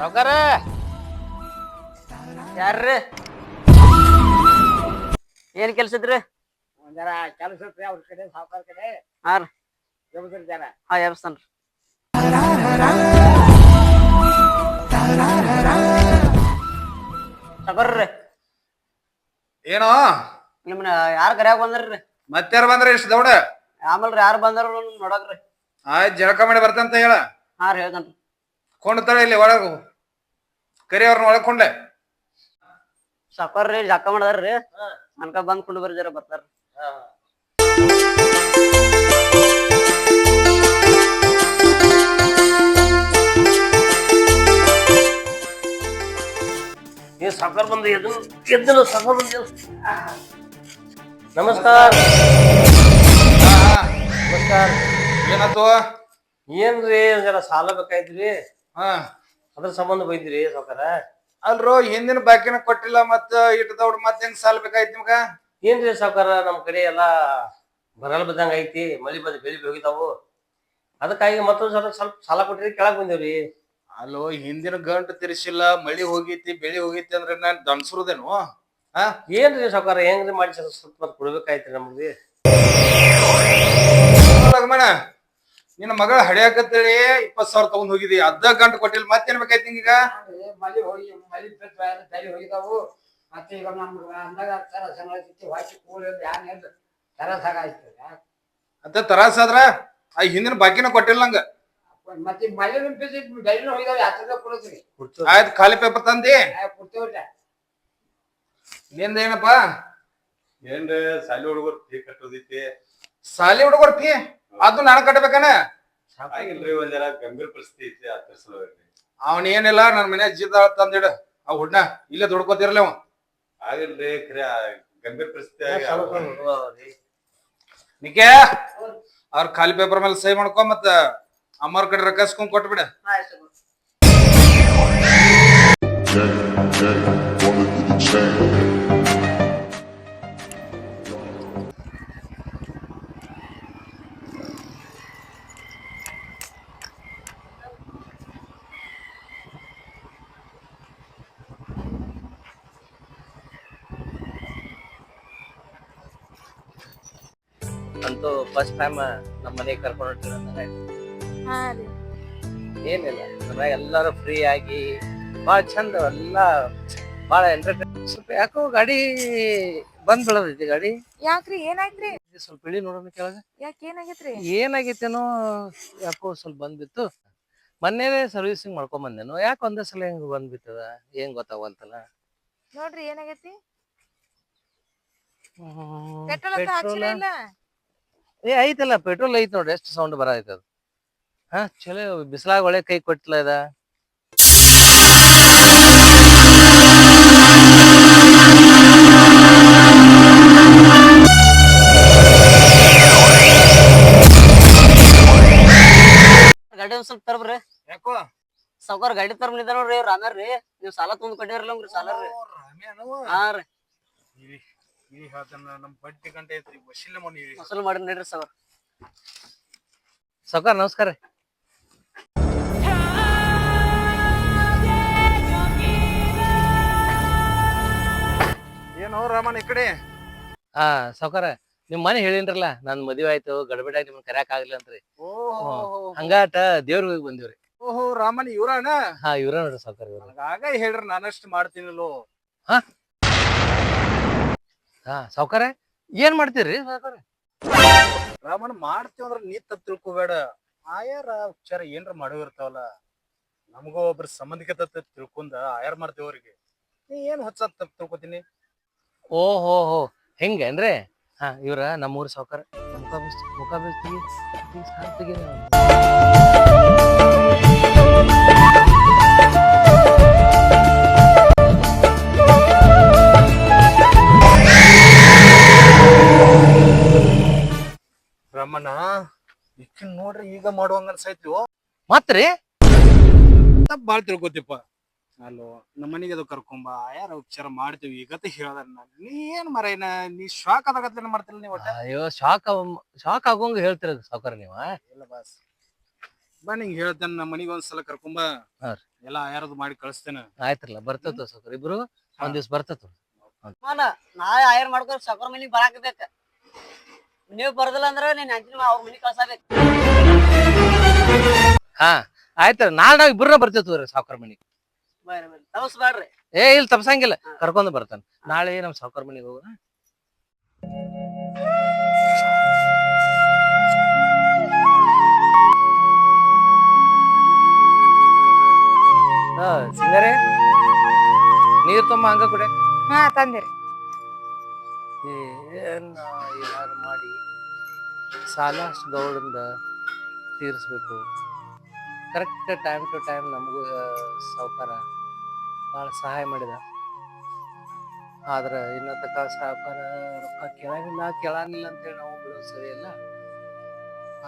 ಸಾವ್ಕಾರ ಯಾರ್ರಿ? ಏನ್ ಕೆಲ್ಸ ಇದ್ರಿ? ಜರ ಕೆಲಸ ಅವ್ರ ಕಡೆ ಸಾವುಕಾರ ಕಡೆ ಹಾ ರೀ. ಜರ ಹಾ ಎಬ್ಸ್ತನ್ರಿ. ಸಾವ್ಕಾರ್ರಿ ಏನೋ ನಿಮ್ನ ಯಾರ್ ಕರ್ಯಾಗ ಬಂದ್ರಿ? ಮತ್ತಾರ ಬಂದ್ರ ಇಷ್ಟ ದೌಡ ಆಮೇಲ್ರಿ ಯಾರು ಬಂದಾರ ನೋಡಕ್ರಿ. ಆಯ್ತು ಜಳಕ ಮಾಡಿ ಬರ್ತಂತ ಹೇಳ. ಹಾ ರೀ ಹೇಳ್ತನ್ರಿ. ಕೊಂಡ್ತಾಳೆ ಇಲ್ಲಿ ಒಳಗ ಕರಿ ಅವ್ರನ್ನ ಒಳಕೊಂಡೆ. ಸಾವ್ಕಾರ್ರಿ ಜಳಕ ಮಾಡದಾರ್ರಿ, ಅನ್ಕ ಬಂದ್ ಕೊಂಡು ಬರ್ರಿ ಜರ ಬರ್ತಾರ್ರಿ. ಸಾವುಕಾರ ಬಂದು ಎದ್ದು ಸಾವುಕಾರ ಬಂದ. ನಮಸ್ಕಾರ. ನಮಸ್ಕಾರ. ಏನಾತು? ಏನ್ರಿ ಜರ ಸಾಲ ಬೇಕಾಯ್ತ್ರಿ, ಹಾ ಅದ್ರ ಸಂಬಂಧ ಬೈದ್ರಿ ಸಾವುಕಾರ. ಅಲ್ರೋ ಹಿಂದಿನ ಬಾಕಿನ ಕೊಟ್ಟಿಲ್ಲ ಮತ್ತ ಇಟ್ಟು ದೌಡ್ ಮತ್ ಹೆಂಗ್ ಸಾಲ ಬೇಕಾಯ್ತು ನಿಮ್ಗ? ಏನ್ರಿ ಸಾವುಕಾರ ನಮ್ ಕಡೆ ಎಲ್ಲಾ ಬರಲ್ ಬಿದ್ದಂಗ ಐತಿ, ಮಳಿ ಬಂದ್ ಬೆಳಿ ಹೋಗಿದಾವು, ಅದಕ್ಕಾಗಿ ಮತ್ತೊಂದ್ ಸಲ ಸ್ವಲ್ಪ ಸಾಲ ಕೊಟ್ಟಿರಿ ಕೆಳಗ್ ಬಂದೇವ್ರಿ. ಅಲ್ಲೋ ಹಿಂದಿನ ಗಂಟು ತಿರ್ಸಿಲ್ಲ, ಮಳಿ ಹೋಗೈತಿ ಬೆಳಿ ಹೋಗೈತಿ ಅಂದ್ರೆ ನಾನ್ ದನ್ಸುರುದೇನು? ಹಾ ಏನ್ರಿ ಸಾವುಕಾರ ಹೆಂಗ್ರಿ ಮಾಡಿ ಸ್ವಲ್ಪ ಮತ್ ಕೊಡ್ಬೇಕಾಯ್ತ್ರಿ ನಮ್ಗೆ. ಲಗಮಣ ನಿನ್ನ ಮಗಳ ಹಡಿಯಾಕತ್ತೇಳಿ 20,000 ತಗೊಂಡ್ ಹೋಗಿದಿ, ಅರ್ಧ ಗಂಟು ಕೊಟ್ಟಿಲ್ಲ ಮತ್ತೇನ್ ಬೇಕಾಯ್ತು ನಿಂಗೀಗ? ಮಳಿ ಹೋಗಿ ಮಳಿ ತಲೆ ಹೋಗಿದಾವು. ಮತ್ತೆ ಈಗ ನಮ್ಗ ಅಂದಾಗ ತರ ಸಂಗತಿ ವಾಚಿ ಕೂಲ್ ಯಾನ್ ಎದ್ದು ತರಸ ಆಗಾಯ್ತು. ಅಂತ ತರಾಸ ಆದ್ರ ಆ ಹಿಂದಿನ ಬಾಕಿನ ಕೊಟ್ಟಿಲ್ಲ ನಂಗ. ಮತ್ತೆ ಮಳಿ ನಿಂಪಿಸಿ ಬೆಳಿನ ಹೋಗಿದಾವ ಯಾತ್ರದ ಕೊಡತ್ರಿ. ಆಯ್ತು ಖಾಲಿ ಪೇಪರ್ ತಂದಿ ಕೊಡ್ತೇವ್ರಿ. ನಿಂದ ಏನಪ್ಪ? ಏನ್ರಿ ಸಾಲಿ ಹುಡುಗರು ಫೀ ಕಟ್ಟೋದೈತಿ. ಸಾಲಿ ಹುಡುಗರ್ ಫೀ ಅದು ನಾನು ಕಟ್ಟಬೇಕನ? ಆಗಿಲ್ರಿ ಒಂದ್ ಜರ ಗಂಭೀರ ಪರಿಸ್ಥಿತಿ ಐತಿ ಅದ್ರ ಸಲುವಾಗಿ. ಅವನ್ ಏನಿಲ್ಲ ನನ್ ಮನೆ ಜೀತ ತಂದಿಡ ಆ ಹುಡ್ನ ಇಲ್ಲೇ ದುಡ್ಕೋತಿರ್ಲಿ ಅವ. ಆಗಿಲ್ರಿ ಖರೆ ಗಂಭೀರ ಪರಿಸ್ಥಿತಿ ಆಗಿ ನಿಕೆ ಅವ್ರ ಖಾಲಿ ಪೇಪರ್ ಮೇಲೆ ಸಹಿ ಮಾಡ್ಕೊ, ಮತ್ತ ಅಮ್ಮವ್ರ ಕಡೆ ರೊಕ್ಕಸ್ಕೊಂಡ್ ಕೊಟ್ಬಿಡ. ಅಂತೂ ಫಸ್ಟ್ ಟೈಮ್ ನಮ್ಮ ಮನೆಗೆ ಕರ್ಕೊಂಡು ಹೊಂಟಿರ. ಹಾ ರೀ. ಏನಿಲ್ಲ ಮನ್ಯಾಗ ಎಲ್ಲಾರು ಫ್ರೀ ಆಗಿ ಭಾಳ ಚಂದ ಎಲ್ಲಾ ಭಾಳ ಎಂಟರ್ಟೈನ್. ಸ್ವಲ್ಪ ಯಾಕೋ ಗಾಡಿ ಬಂದ್ ಬೀಳದೈತಿ ಗಾಡಿ. ಯಾಕ್ರಿ ಏನಾಯ್ತ್ರಿ? ಸ್ವಲ್ಪ ಇಳಿ ನೋಡೋಣ ಕೆಳಗ. ಯಾಕ ಏನಾಗೈತ್ರಿ? ಏನಾಗೈತೇನೋ ಯಾಕೋ ಸ್ವಲ್ಪ ಬಂದ್ಬಿತ್ತು. ಮೊನ್ನೆ ಸರ್ವಿಸಿಂಗ್ ಮಾಡ್ಕೊಂಡ್ ಬಂದೇನೋ, ಯಾಕೆ ಒಂದೇ ಸಲ ಹಿಂಗ್ ಬಂದ್ಬಿಟ್ಟದ ಏನ್ ಗೊತ್ತಾಗಂತಲ್ಲ. ನೋಡ್ರಿ ಏನಾಗೈತಿ? ಪೆಟ್ರೋಲ್ ಪೆಟ್ರೋಲ್ ಇಲ್ಲ. ಐತಲ್ಲ ಪೆಟ್ರೋಲ್ ಐತ್ ನೋಡ್ರಿ, ಎಷ್ಟು ಸೌಂಡ್ ಬರತೈತದ. ಹಾ ಚಲೋ ಬಿಸಿಲಾಗ ಒಳ್ಳೆ ಕೈ ಕೊಟ್ಟಿಲ್ಲ ಇದ. ಗಾಡಿ ಒಂದ್ ಸ್ವಲ್ಪ ತರ್ಬ್ರಿ. ಯಾಕೋ ಸಾವ್ಕಾರ ಗಾಡಿ ತರ್ಬಿದ್ದ ನೋಡ್ರಿ, ಇವ್ರ ಅನ್ನಾರ್ರಿ. ನೀವ್ ಸಾಲ ತೊಂದ್ ಕೊಟ್ಟಿರಲ್ಲ ಸಾಲ ರೀ. ಹಾ ರೀ ನಮ್ ಬಡ್ಡಿ ಗಂಟೆ ಐತ್ರಿ ವಶೀಲ ವಸೂಲ್ ಮಾಡಿ ನಡ್ರಿ ಸಾವ್ಕಾರ. ಸಾವ್ಕಾರ ನಮಸ್ಕಾರ. ಏನೋ ರಾಮನ್ ಈ ಕಡೆ. ಹಾ ಸಾವ್ಕಾರ ನಿಮ್ ಮನೆ ಹೇಳಿನ್ರಲ್ಲ, ನನ್ ಮದ್ವೆ ಆಯ್ತು ಗಡ್ಬಡಿಯಾಗಿ ನಿಮ್ನ ಕರ್ಯಾಕ್ ಆಗ್ಲಿಲ್ಲ ಅಂತ್ರಿ. ಹಂಗಾಟ ದೇವ್ರ ಹೋಗಿ ಬಂದಿವ್ರಿ. ಓಹೋ ರಾಮನ್ ಇವ್ರಾನ? ಹಾ ಇವ್ರ ನೋಡ್ರಿ ಸಾವ್ಕಾರ ಇವ್ರ. ಆಗ ಹೇಳ್ರಿ ನಾನಷ್ಟು ಮಾಡ್ತೀನಿಲ್ಲೋ. ಹಾ ಸಾವ್ಕಾರ ಏನ್ ಮಾಡ್ತೀರಿ ಸಾವ್ಕಾರ? ರಾಮನ್ ಮಾಡ್ತೀವಂದ್ರ ನೀ ತಪ್ಪು ತಿಳ್ಕೊಬೇಡ. ಆಯಾರ ಉಚ್ಚಾರ ಏನ್ರ ಮಾಡೋಗಿರ್ತಾವಲ್ಲ, ನಮಗೂ ಒಬ್ರ ಸಂಬಂಧಿಕತ ತಿಳ್ಕೊಂಡ ಆಯಾರ ಮಾಡ್ತೇವ ಅವ್ರಿಗೆ. ನೀ ಏನ್ ಹೊಸ ತಪ್ಪು ತಿಳ್ಕೊತೀನಿ? ಓಹೋ ಹೋ ಹೆಂಗೇನ್ರಿ? ಹಾ ಇವ್ರ ನಮ್ಮೂರ್ ಸಾವ್ಕಾರ. ಮುಖ ಬೀಸ್ತೀವಿ ರಮಣ ಇಕ್ಕಿನ್ ನೋಡ್ರಿ ಈಗ ಮಾಡುವಂಗ ಅನ್ಸೈತಿವೋ. ಮತ್ರಿ ತಪ್ಪ ಬಾಳ್ ತಿಳ್ಕೊತಿಪ್ಪ. ಅಲ್ಲೋ ನಮ್ಮ ಮನೆಗೆ ಅದು ಕರ್ಕೊಂಬ ಯಾರ ಉಪಚಾರ ಮಾಡ್ತೀವಿ ಈಗತ್ತೆ ಹೇಳ್ದ. ನೀ ಏನ್ ಮರೇನ ನೀ ಶಾಕ್ ಆದಾಗತ್ಲೇನ ಮಾಡ್ತಿಲ್ಲ ನೀ ಒಟ್ಟ? ಅಯ್ಯೋ ಶಾಕ್ ಆಗೋಂಗ ಹೇಳ್ತಿರ ಸಾವ್ಕಾರ ನೀವ. ಇಲ್ಲ ಬಾಸ್ ಬಾ ನಿಂಗೆ ಹೇಳ್ತೇನೆ ನಮ್ಮ ಮನಿಗೆ ಒಂದ್ಸಲ ಕರ್ಕೊಂಬ. ಹಾ ರೀ. ಎಲ್ಲ ಆಯಾರದು ಮಾಡಿ ಕಳಿಸ್ತೇನೆ. ಆಯ್ತ್ರಲ್ಲ ಬರ್ತೇವ ಸಾವ್ಕಾರ ಇಬ್ರು ಒಂದ್ ದಿವ್ಸ ಬರ್ತೇವ. ನಾಳೆ ಆಯರ್ ಮಾಡ್ಕೊಂಡು ಸಾವ್ಕಾರ ಮನಿಗ್ ಬರಾಕಬೇಕ. ನೀವ್ ಬರ್ದಿಲ್ಲ ಅಂದ್ರ ನೀನ್ ಅಂಚಿನ ಅವ್ರ ಮನಿಗ್ ಕಳ್ಸಾಬೇಕು. ಹಾ ಆಯ್ತ ನಾಳೆ ನಾವ್ ಇಬ್ರನ್ನ ಬರ್ತೇವ್ ತಗೋರಿ ಸಾವ್ಕಾರ ಮನಿಗ್. ಬರ್ರಿ ತವಸ್ಬೇಡ್ರಿ. ಇಲ್ಲಿ ತಪ್ಸಂಗಿಲ್ಲ ಕರ್ಕೊಂಡ್ ಬರ್ತಾನ. ನಾಳೆ ನಮ್ ಸಾವ್ಕಾರ ಮನಿಗ್ ಹೋಗೋಣ. ಸಿಂಗರೇ ನೀರ್ ತುಂಬ ಹಂಗ ಕುಡೆ. ಹಾ ತಂದಿರಿ. ಏನಾರು ಮಾಡಿ ಸಾಲ ಅಷ್ಟು ಗೌಡಂದ ತೀರಿಸ್ಬೇಕು. ಕರೆಕ್ಟ್ ಟೈಮ್ ಟು ಟೈಮ್ ನಮಗೂ ಸಾವ್ಕಾರ ಭಾಳ ಸಹಾಯ ಮಾಡಿದ. ಆದ್ರೆ ಇನ್ನ ತಕ ಸಾವ್ಕಾರ ರೊಕ್ಕ ಕೇಳಂಗಿಲ್ಲ ಅಂತೇಳಿ ನಾವು ಬಿಡೋದು ಸರಿ ಇಲ್ಲ.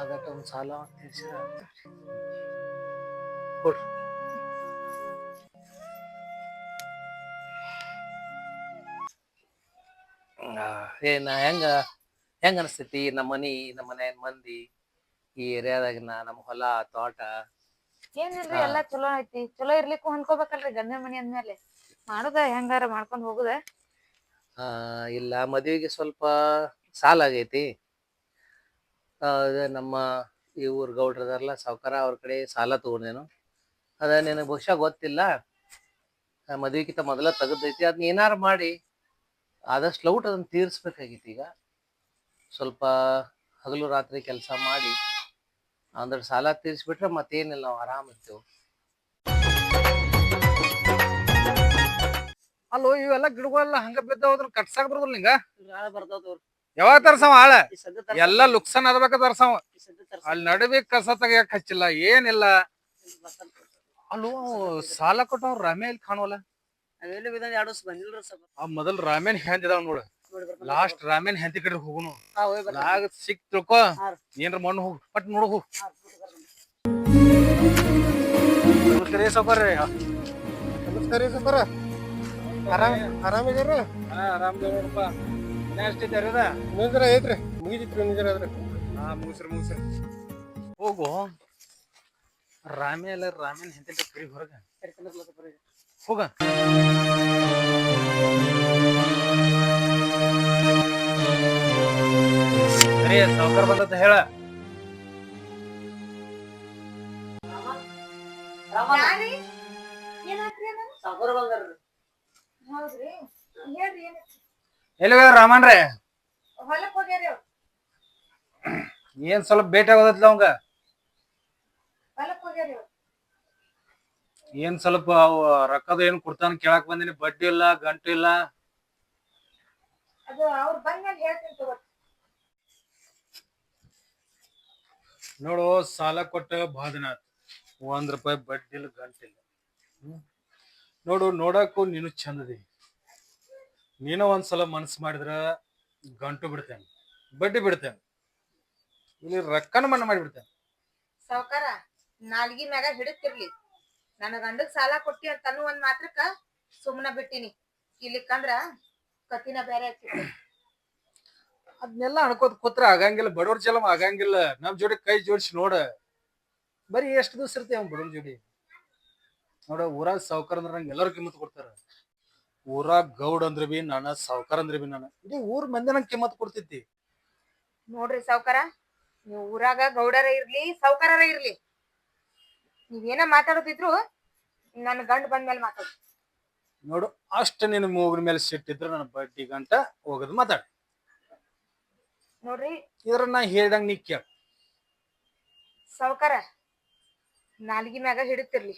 ಅದಕ್ಕೆ ಒಂದು ಸಾಲ ತೀರ್ಸಿರ ಕೊಡ್ರಿ. ಏನ ಹೆಂಗ ಅನಸ್ತೈತಿ ನಮ್ಮ ಮನೆ ಮಂದಿ ಈ ಏರಿಯಾದಾಗ ನಮ್ಮ ಹೊಲ ತೋಟ? ಏನಿಲ್ರಿ ಎಲ್ಲಾ ಚಲೋ ಐತಿ. ಚಲೋ ಇರ್ಲಿಕ್ಕೂ ಹೊಂದ್ಕೋಬೇಕಲ್ರಿ ಗಂಡನ ಮನಿ ಅಂದ್ಮೇಲೆ. ಮಾಡುದ ಹೆಂಗಾರ ಮಾಡ್ಕೊಂಡ್ ಹೋಗುದ. ಇಲ್ಲ ಮದ್ವಿಗೆ ಸ್ವಲ್ಪ ಸಾಲ ಆಗೈತಿ. ನಮ್ಮ ಈ ಊರ್ ಗೌಡ್ರದಾರಲ್ಲ ಸಾವ್ಕಾರ ಅವ್ರ ಕಡೆ ಸಾಲ ತಗೊಂಡೇನು. ಅದ ನಿನಗೆ ಬಹುಶಃ ಗೊತ್ತಿಲ್ಲ. ಮದ್ವಿಗಿಂತ ಮೊದಲ ತೆಗದೈತಿ. ಅದನ್ನ ಏನಾರು ಮಾಡಿ ಆದಷ್ಟು ಲೌಟ್ ಅದನ್ನ ತೀರ್ಸ್ಬೇಕಾಗಿತ್ತು. ಈಗ ಸ್ವಲ್ಪ ಹಗಲು ರಾತ್ರಿ ಕೆಲಸ ಮಾಡಿ ಅಂದ್ರೆ ಸಾಲ ತೀರ್ಸ್ಬಿಟ್ರೆ ಮತ್ತೇನಿಲ್ಲ, ನಾವು ಆರಾಮ್ ಇರ್ತೇವೆ. ಅಲ್ಲೋ ಇವೆಲ್ಲ ಗಿಡಗಳೆಲ್ಲ ಹಂಗ ಬಿದ್ದೋದ್ರ ಕಟ್ಸಾಕ್ ಬರೋದಿಲ್ಲ ನಿಂಗ? ನಾಳೆ ಬರ್ತಾವ ತಗೋರಿ. ಯಾವಾಗ ತರ್ಸವ ಆಳ? ಈ ಸದ್ಯ ತರ್ಸ- ಎಲ್ಲ ಲುಕ್ಸಾನ್ ಅದ್ಬೇಕ ತರ್ಸವ. ಈ ಸದ್ಯ ತರ್ಸ- ಅಲ್ಲಿ ನಡುವೆ ಕಸ ತೆಗಿಯಕ್ ಹಚ್ಚಿಲ್ಲ ಏನಿಲ್ಲ. ಅಲ್ಲೋ ಸಾಲ ಕೊಟ್ಟವ್ ರಾಮೇ ಇಲ್ಲಿ ಕಾಣವಲ್ಲ. ನಾವೆಲ್ಲಿ ಬಿದ್ದಂಗ 2 ವರ್ಷ ಬಂದಿಲ್ರಿ ಸ್ವಲ್ಪ. ಆ ಮೊದಲ್ ರಾಮೇನ್ ಹೆಂತಿದಾವ್ ನೋಡು. ನೋಡಿ ಬರ್ತಾನ. ಲಾಸ್ಟ್ ರಾಮೇನ್ ಹೆಂತಿ ಕಡೆ ಹೋಗುನು. ಹಾ ಹೋಗಿ ಬರ್ತಾನ. ನಾಗ ಸಿಕ್ ತಿಳ್ಕೊ. ಹಾ. ಏನ್ರ ಮಣ್ಣು ಹೋಗು ಪಟ್ ನೋಡು ಹೋಗು. ಹಾ, ಹೋಗಿ ಬರ್ತಾನ. ನಮಸ್ಕಾರ ಸಾವ್ಕಾರ. ನಮಸ್ಕಾರ ರೀ ಸಬ್ಬರ. ಆರಾಮಿದ್ದೀರಿ? ಆರಾಮ್ ನೋಡಪ್ಪ. ಎಷ್ಟಿದ್ದಾರೆ ಅದ? ನಿಂದ್ರ ಐತ್ರಿ ಮುಗಿದಿತ್ರಿ ನಿಂದ್ರ ಅದ್ರ. ಹಾ ಮುಗಿಸ್ರಿ ಹೋಗು. ರಾಮೇನ್ ಹೆಂತಿ ಕರಿ ಹೊರಗ ಕರ್ಕೊಂಡ್ ಬರ್ಲತ್ತ ಬರ್ರಿ. ಹೋಗ. ಸರಿ ಸಾವ್ಕಾರ ಬಂದತ್ತ ಹೇಳ. ರಾಮಣ್ಣ, ಯಾರಿ? ಏನಾತ್ರಿ ಅಣ್ಣ? ಸಾವ್ಕಾರ ಬಂದಾರ್ರಿ. ಹೌದ್ರಿ ಹೇಳ್ರಿ ಏನಾಯ್ತು? ಎಲ್ಲಿ ರಾಮನ್ರೆ? ಹೊಲಕ್ ಹೋಗ್ಯಾರಿ ಅವ್ರು. ಏನ್ ಸ್ವಲ್ಪ ಭೇಟಿ ಆಗೋದತ್ಲ ಅವಂಗ. ಹೊಲಕ್ ಹೋಗ್ಯಾರಿ ಅವ್ರು. ಏನ್ ಸ್ವಲ್ಪ ಅವ ರೊಕ್ಕದ ಏನ್ ಕೊಡ್ತಾನ ಕೇಳಾಕ್ ಬಂದಿನಿ. ಬಡ್ಡಿ ಇಲ್ಲ ಗಂಟು ಇಲ್ಲ. ಅದು ಅವ್ರು ಬಂದ್ಮೇಲೆ ಹೇಳ್ತೀನಿ ತಗೋ. ನೋಡು ಸಾಲ ಕೊಟ್ಟ ಭಾಳ ದಿನ ಆಯ್ತು. 1 ರೂಪಾಯಿ ಬಡ್ಡಿ ಇಲ್ಲ ಗಂಟಿಲ್ಲ. ನೋಡು ನೋಡಕ್ಕೂ ನೀನು ಚಂದದಿ. ನೀನು ಒಂದ್ಸಲ ಮನಸ್ಸು ಮಾಡಿದ್ರ ಗಂಟು ಬಿಡ್ತೇನೆ, ಬಡ್ಡಿ ಬಿಡ್ತೇನೆ, ಇಲ್ಲಿ ರೊಕ್ಕನ ಮಣ್ಣು ಮಾಡಿಬಿಡ್ತೇನೆ. ಸಾವ್ಕಾರ ನಾಲ್ಗಿ ಮ್ಯಾಗ ಹಿಡಿತಿರ್ಲಿ. ನನ್ನ ಗಂಡಗ್ ಸಾಲ ಕೊಟ್ಟಿ ಅಂತ ಅನ್ನೋ ಒಂದ್ ಮಾತ್ರಕ್ಕ ಸುಮ್ನ ಬಿಟ್ಟಿನಿ. ಇಲ್ಲಿಕ್ಕಂದ್ರ ಕತ್ತಿನ ಬೇರೆ ಆಗ್ತಿತ್ತು. ಅದನ್ನೆಲ್ಲ ಅನ್ಕೋತ ಕೂತ್ರ ಆಗಂಗಿಲ್ಲ. ಬಡವ್ರ ಚಲಮ ಆಗಂಗಿಲ್ಲ. ನಮ್ ಜೋಡಿ ಕೈ ಜೋಡಿಸಿ ನೋಡ. ಬರೀ ಎಷ್ಟು ದಿವಸ ಇರ್ತೀವಿ ಅವ್ನ ಬಡವ್ರ ಜೋಡಿ. ನೋಡ ಊರಾಗ ಸಾವ್ಕಾರ ಅಂದ್ರ ನಂಗೆ ಎಲ್ಲರೂ ಕಿಮ್ಮತ್ ಕೊಡ್ತಾರ. ಊರಾಗ ಗೌಡ್ ಅಂದ್ರ ಬಿ ನಾನ, ಸಾವ್ಕಾರ ಅಂದ್ರ ಬಿ ನಾನ. ಇಡೀ ಊರ್ ಮಂದಿ ನಂಗೆ ಕಿಮ್ಮತ್ ಕೊಡ್ತೈತಿ. ನೋಡ್ರಿ ಸಾವ್ಕಾರ, ನೀವು ಊರಾಗ ಗೌಡರ ಇರ್ಲಿ ಸಾವ್ಕಾರರ ಇರ್ಲಿ, ನೀವೇನ ಮಾತಾಡೋದಿದ್ರು ನನ್ ಗಂಡ ಬಂದ್ಮೇಲೆ ಮಾತಾಡ. ನೋಡು ಅಷ್ಟ ನಿನ್ ಮೂಗಿನ ಮೇಲೆ ಸಿಟ್ಟಿದ್ರ ನನ್ನ ಬಡ್ಡಿ ಗಂಟ ಹೋಗದ್ ಮಾತಾಡ. ನೋಡ್ರಿ ಇದ್ರ ನಾ ಹೇಳ್ದಂಗ ನೀ ಕೇಳ. ಸಾವ್ಕಾರ ನಾಲ್ಗಿ ಮ್ಯಾಗ ಹಿಡಿತಿರ್ಲಿ.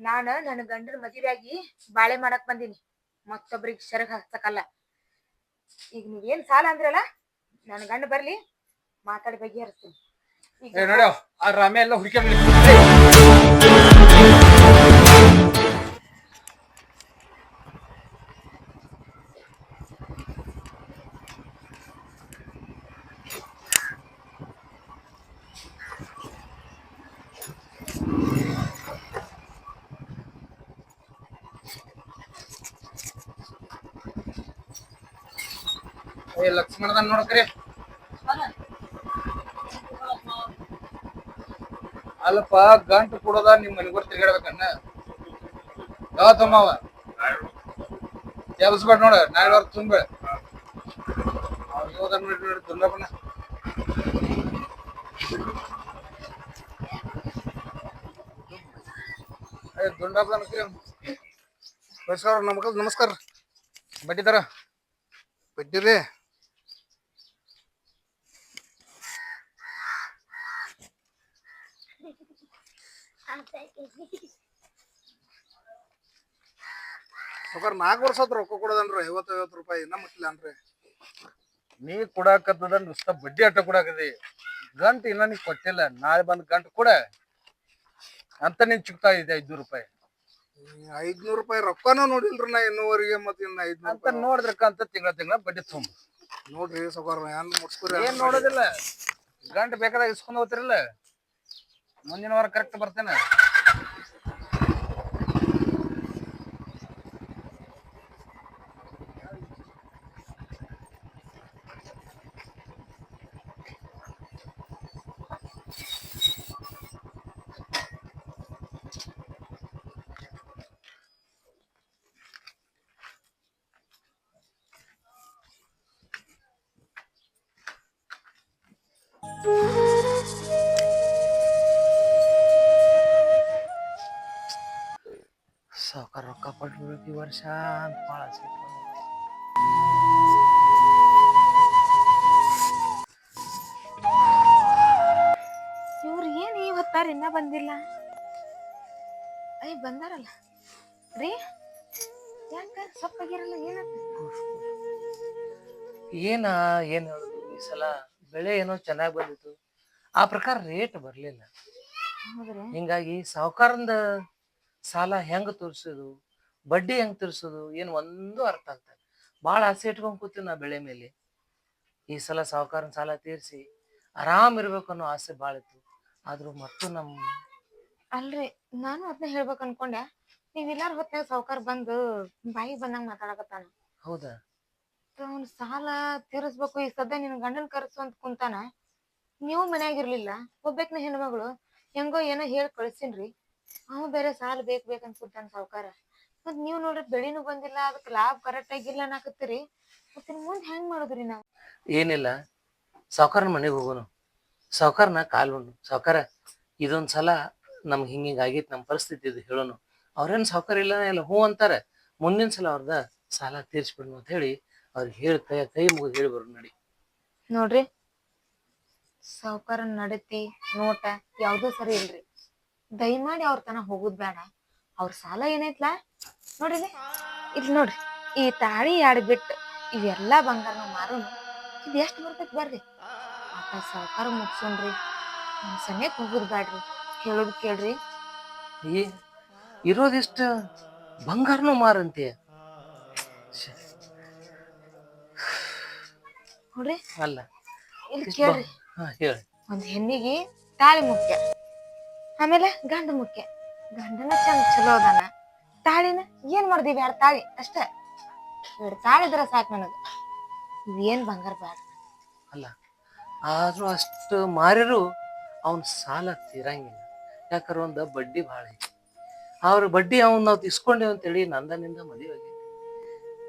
ನಾನ ನನ್ನ ಗಂಡನ ಮದುವೆಯಾಗಿ ಬಾಳೆ ಮಾಡಕ್ ಬಂದೀನಿ, ಮತ್ತೊಬ್ರಿಗೆ ಸೆರಗ್ ಹಚ್ಚಕಲ್ಲ. ಈಗ ನೀವೇನ್ ಸಾಲ ಅಂದ್ರಲ್ಲ, ನನ್ನ ಗಂಡ ಬರ್ಲಿ ಮಾತಾಡಿ ಬಗೆಹರಿಸ್ತೀನಿ. ಈಗ ನೋಡ್ಯಾವ ಆ ರಾಮೆ ಎಲ್ಲ ಹುಡುಕಿ ಲಕ್ಷ್ಮಣದ ನೋಡಕ್ರಿ. ಅಲ್ಪ ಗಂಟು ಕೊಡೋದ ನಿಮ್ ಮನೆಗೋರ್ ತಿರ್ಗಾಡ್ಬೇಕನ್ನ ಯಾವತ್ತಮ್ಮವ ಎಬ್ಸ್ಬೇಡ ನೋಡ ನಾಳೆ ವರ್ಷ ತುಂಬ ಹೋದ ನೋಡಿ ದುಂಡಪ್ಪನ ದುಂಡಪ್ಪನ ನಮಸ್ಕಾರ ನಮಸ್ಕಾರ ಬಡ್ಡಿದಾರ ಬಡ್ಡಿ ರೀ ಸಾವ್ಕಾರ 4 ವರ್ಷ ಆತ್ ರೊಕ್ಕ ಕೊಡೋದನ್ರಿ 50 ರೂಪಾಯಿ ಇನ್ನ ಮುಟ್ಟಿಲ್ಲ ಅನ್ರಿ ನೀ ಕೊಡಾಕತ್ತದನ್ ನುಸ್ತ ಬಡ್ಡಿ ಅಟ್ಟ ಕೊಡಾಕದಿ ಗಂಟು ಇನ್ನ ನೀ ಕೊಟ್ಟಿಲ್ಲ ನಾಳೆ ಬಂದ್ ಗಂಟು ಕೊಡ ಅಂತ ನೀನ್ ಚುಕ್ತಾ ಇದೆ 500 ರೂಪಾಯಿ 500 ರೂಪಾಯಿ ರೊಕ್ಕನೂ ನೋಡಿಲ್ರಿ ನಾ ಇನ್ನೂವರೆಗೆ ಮತ್ತೆ ಇನ್ನ 500 ಅಂತ ನೋಡಿದ್ರಕ್ಕ ಅಂತ ತಿಂಗಳ ಬಡ್ಡಿ ತುಂಬ ನೋಡ್ರಿ ಸಾವ್ಕಾರ ಏನ್ ಮುಟ್ಸ್ಕೊರಿ ಏನ್ ನೋಡೋದಿಲ್ಲ ಗಂಟು ಬೇಕಾದಾಗ ಇಸ್ಕೊಂಡ್ ಹೋಗ್ತಿರಲ್ಲ ಮುಂದಿನ ವಾರ ಕರೆಕ್ಟ್ ಬರ್ತೇನೆ ಸಾವ್ಕಾರ ರೊಕ್ಕ ಕೊಟ್ಬಿಡ್ಬೇಕು ಈ ವರ್ಷ ಅಂತ ಭಾಳ ಆಸೆ ಐತಿ. ಇವ್ರು ಏನ್ ಈ ಹೊತ್ತಾರ ಇನ್ನ ಬಂದಿಲ್ಲ ಅಯ್ಯ ಬಂದಾರಲ್ಲ ರೀ ಯಾಕ ಸೊಪ್ಪಾಗಿರಲ್ಲ ಏನಂತ ಏನ್ ಹೇಳುದು ಈ ಸಲ ಬೆಳೆ ಏನೋ ಚೆನ್ನಾಗ್ ಬಂದಿತ್ತು ಆ ಪ್ರಕಾರ ರೇಟ್ ಬರ್ಲಿಲ್ಲ ಹೌದ್ರಿ ಹಿಂಗಾಗಿ ಸಾವ್ಕಾರಂದ ಸಾಲ ಹೆಂಗ್ ತೀರ್ಸೋದು ಬಡ್ಡಿ ಹೆಂಗ್ ತೀರ್ಸೋದು ಏನ್ ಒಂದು ಅರ್ಥ ಆಗ್ತದೆ ಭಾಳ ಆಸೆ ಇಟ್ಕೊಂಡ್ ಕೂತೀವಿ ನಾ ಬೆಳೆ ಮೇಲೆ ಈ ಸಲ ಸಾವ್ಕಾರನ ಸಾಲ ತೀರ್ಸಿ ಆರಾಮ್ ಇರ್ಬೇಕು ಅನ್ನೋ ಆಸೆ ಭಾಳ ಇತ್ತು ಆದ್ರೂ ಮತ್ತು ಅಲ್ರಿ ನಾನು ಅದನ್ನ ಹೇಳ್ಬೇಕು ಅನ್ಕೊಂಡೆ ನೀವ್ ಇಲ್ಲಾರ ಹೊತ್ನಾಗ ಸಾವ್ಕಾರ ಬಂದು ಬಾಯಿ ಬಂದಂಗ ಮಾತಾಡಕತ್ತಾನ ಹೌದಾ ಅವ್ನ ಸಾಲ ತೀರಿಸ್ಬೇಕು ಈ ಸದ್ಯ ನಿನ್ ಗಂಡನ್ ಕರ್ಸು ಅಂತ ಕುಂತಾನ ನೀವು ಮನ್ಯಾಗ ಇರ್ಲಿಲ್ಲ ಒಬ್ಬಾಕಿನ ಹೆಣ್ಮಗಳು ಹೆಂಗೋ ಏನೋ ಹೇಳಿ ಕಳ್ಸಿನ್ರಿ ಅವ ಬೇರೆ ಸಾಲ ಬೇಕಂತ ಕುಂತಾನ ಸಾವ್ಕಾರ ಮತ್ ನೀವ್ ನೋಡ್ರಿ ಬೆಳಿನೂ ಬಂದಿಲ್ಲ ಅದಕ್ಕೆ ಲಾಭ ಕರೆಕ್ಟ್ ಆಗಿಲ್ಲ ಅನ್ನಕತ್ತೀರಿ ಮತ್ತೆ ಮುಂದ್ ಹೆಂಗ್ ಮಾಡುದ್ರಿ ನಾವ್ ಏನಿಲ್ಲ ಸಾವ್ಕಾರನ ಮನೆಗೆ ಹೋಗೋನು ಸಾವ್ಕಾರನ ಕಾಲ್ಕೊಂಡು ಸಾವ್ಕಾರ ಇದೊಂದ್ ಸಲ ನಮ್ಗೆ ಹಿಂಗ ಆಗಿತ್ತು ನಮ್ಮ ಪರಿಸ್ಥಿತಿ ಇದು ಹೇಳೋನು ಅವ್ರೇನ್ ಸಾವ್ಕಾರ ಇಲ್ಲ ಹೂ ಅಂತಾರೆ ಮುಂದಿನ ಸಲ ಅವ್ರದ ಸಾಲ ತೀರ್ಸ್ಬಿಡ್ನು ಅಂತ ಹೇಳಿ ಅವ್ರಿಗೆ ಹೇಳಿ ಕೈ ಮುಗಿದು ಹೇಳಿ ಬರೋಣ ನಡಿ ನೋಡ್ರಿ ಸಾವ್ಕಾರನ್ ನಡತಿ ನೋಟ ಯಾವ್ದೂ ಸರಿ ಇಲ್ರಿ ದಯಮಾಡಿ ಅವ್ರ ತನ ಹೋಗುದ್ ಬೇಡ ಅವ್ರ ಸಾಲ ಏನೈತ್ಲಾ ನೋಡ್ರಿ ಇಲ್ಲಿ ನೋಡ್ರಿ ಈ ತಾಳಿ ಬಿಟ್ಟು ಇವೆಲ್ಲಾ ಬಂಗಾರ ನಾವ್ ಮಾರೋನು ಇದ್ ಎಷ್ಟ್ ಬರ್ತೈತಿ ಬರ್ರಿ ಆತ ಸಾವ್ಕಾರ ಮುಗ್ಸೋನ್ರಿ ಸನೇಕ್ ಹೋಗುದ್ ಬ್ಯಾಡ್ರಿ ಹೇಳುದ್ ಕೇಳ್ರಿ ಈ ಇರೋದಿಷ್ಟ ಬಂಗಾರನು ಮಾರಂತೆ ನೋಡ್ರಿ ಅಲ್ಲ ಇಲ್ಲಿ ಕೇಳ್ರಿ ಹಾ ಹೇಳಿ ಒಂದ್ ಹೆಣ್ಣಿಗೆ ತಾಳಿ ಮುಖ್ಯ ಆಮೇಲೆ ಗಂಡ ಮುಖ್ಯ ಗಂಡನ ಚಲೋ ಅದಾನ ತಾಳಿನ ಏನ್ ಮಾಡ್ದೀವಿ 2 ತಾಳಿ ಅಷ್ಟ 2 ತಾಳಿ ಇದ್ರ ಸಾಕ್ ನನಗ ಇವೇನ್ ಬಂಗಾರ ಬ್ಯಾಡ ಅಲ್ಲ ಆದ್ರೂ ಅಷ್ಟು ಮಾರಿರು ಅವನ್ ಸಾಲ ತೀರಂಗಿಲ್ಲ ಯಾಕಂದ್ರೆ ಒಂದ ಬಡ್ಡಿ ಭಾಳ ಐತಿ ಅವ್ರ ಬಡ್ಡಿ ಅವ್ನ್ ನಾವ್ ಇಸ್ಕೊಂಡೇವ್ ಅಂತೇಳಿ ನಂದನಿಂದ ಮದುವೆ ಆಗೈತಿ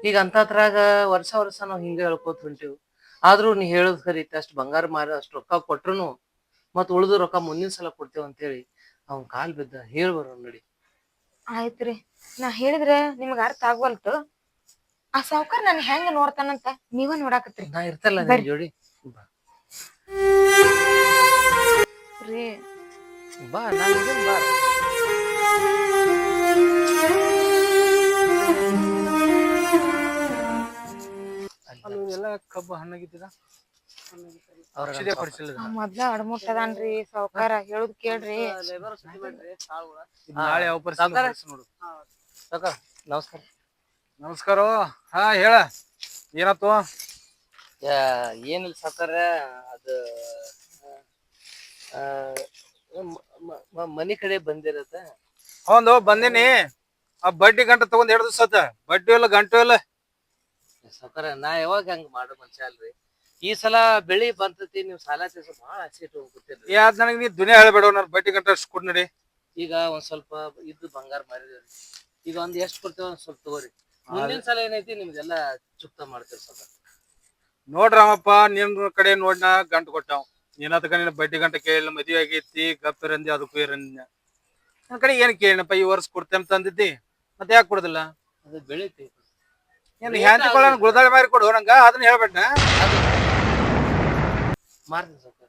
ಈಗ ಅಂತತ್ರಾಗ ವರ್ಷ ನಾವ್ ಹಿಂಗ ಹೇಳ್ಕೊತ ಹೊಂಟಿವ್ ಆದ್ರೂ ನೀ ಹೇಳೋದ್ ಖರೀ ಅಷ್ಟ್ ಬಂಗಾರ ಮಾರಿ ಅಷ್ಟ್ ರೊಕ್ಕ ಕೊಟ್ರುನು ಮತ್ ಉಳ್ದು ರೊಕ್ಕ ಮುಂದಿನ ಸಲ ಕೊಡ್ತೇವ ಅಂತೇಳಿ ಅವ್ನ್ ಕಾಲ್ ಬಿದ್ದ ಹೇಳ್ಬರೋ ನಡಿ ಆಯ್ತ್ರಿ ನಾ ಹೇಳಿದ್ರೆ ನಿಮ್ಗ ಅರ್ಥ ಆಗ್ವಲ್ತು ಆ ಸಾವ್ಕಾರ ನನ್ ಹೆಂಗ ನೋಡ್ತಾನಂತ ನೀವ ನೋಡಾಕತ್ರಿ ನಾ ಇರ್ತಲ್ಲ ನಿನ್ ಜೋಡಿ ಬಾ ರೀ ಬಾ ನಾ ಇದೀನ್ ಬಾ ಎಲ್ಲ ಕಬ್ಬು ಹಣ್ಣಾಗಿದ್ದೀರಾ ಮೊದ್ಲ ಅಡ್ಮುಟ್ಟದಾನ್ರಿ ಸಾವ್ಕಾರ ಹೇಳುದ್ ಕೇಳ್ರಿ ನಾಳೆ ಯಾವ ಪರಿಸ್ಥಿತಿ ನೋಡು ಸಾವ್ಕಾರ ನಮಸ್ಕಾರ ನಮಸ್ಕಾರ ಹಾ ಹೇಳ ಏನಾತು ಏನಿಲ್ಲ ಸಾವ್ಕಾರ ಅದು ಮನಿ ಕಡೆ ಬಂದಿರತ್ತ ಹೌದು ಬಂದಿನಿ ಆ ಬಡ್ಡಿ ಗಂಟೆ ತಗೊಂಡ್ 2 ದಿವಸ ಆತ ಬಡ್ಡಿ ಇಲ್ಲ ಗಂಟು ಇಲ್ಲ ಸಾವ್ಕಾರ ನಾ ಯಾವಾಗ ಹಂಗ ಮಾಡೋ ಮನುಷ್ಯ ಅಲ್ರಿ ಈ ಸಲ ಬೆಳಿ ಬಂತತಿ ನೀವ್ ಸಾಲ ತೀರ್ಸ ಬಾಳ ಆಸೆ ಇಟ್ಟು ಹೋಗ್ಬಿಟ್ಟಿರಿ. ಅದ್ ನನಗೆ ನೀ ದುನಿಯಾ ಹೇಳ್ಬೇಡ ನಾನು ಬಡ್ಡಿ ಗಂಟೆ ಅಷ್ಟು ಕೊಡ್ ನಡಿ. ಈಗ ಒಂದ್ ಸ್ವಲ್ಪ ಇದ್ದು ಬಂಗಾರ ಮಾರಿದೇವ್ರಿ. ಈಗ ಒಂದ್ ಎಷ್ಟ್ ಕೊಡ್ತೇವ ಒಂದ್ ಸ್ವಲ್ಪ ತಗೋರಿ. ಮುಂದಿನ ಸಲ ಏನೈತಿ ನಿಮ್ದೆಲ್ಲಾ ಚುಕ್ತ ಮಾಡ್ತೇವ್ ಸ್ವಲ್ಪ. ನೋಡ್ರಾಮಪ್ಪ ನಿನ್ ಕಡೆ ನೋಡ್ನ ಗಂಟು ಕೊಟ್ಟಾವ್ ನೀನದಕ್ಕ ನಿನ್ನ ಬಡ್ಡಿ ಗಂಟೆ ಕೇಳಿಲ್ಲ ಮದ್ವೆ ಆಗೈತಿ ಗಪ್ಪಿರಂದಿ ಅದಕ್ಕೂ ಇರಂದಿ ನನ್ ಕಡೆ ಏನ್ ಕೇಳಿನಪ್ಪ ಈ ವರ್ಷ ಕೊಡ್ತೇನೆ ತಂದಿದ್ದಿ ಮತ್ತೆ ಯಾಕೆ ಕೊಡುದಿಲ್ಲ? ಅದು ಬೆಳಿತಿ ಏನ್ ಹ್ಯಾಂತಿ ಕೊಡ ಗುಳದಾಳಿ ಮಾರಿ ಕೊಡು ನಂಗ ಅದನ್ನ ಹೇಳ್ಬೇಡ. ಮಾರ್ತೀನಿ ಸ್ವಲ್ಪ.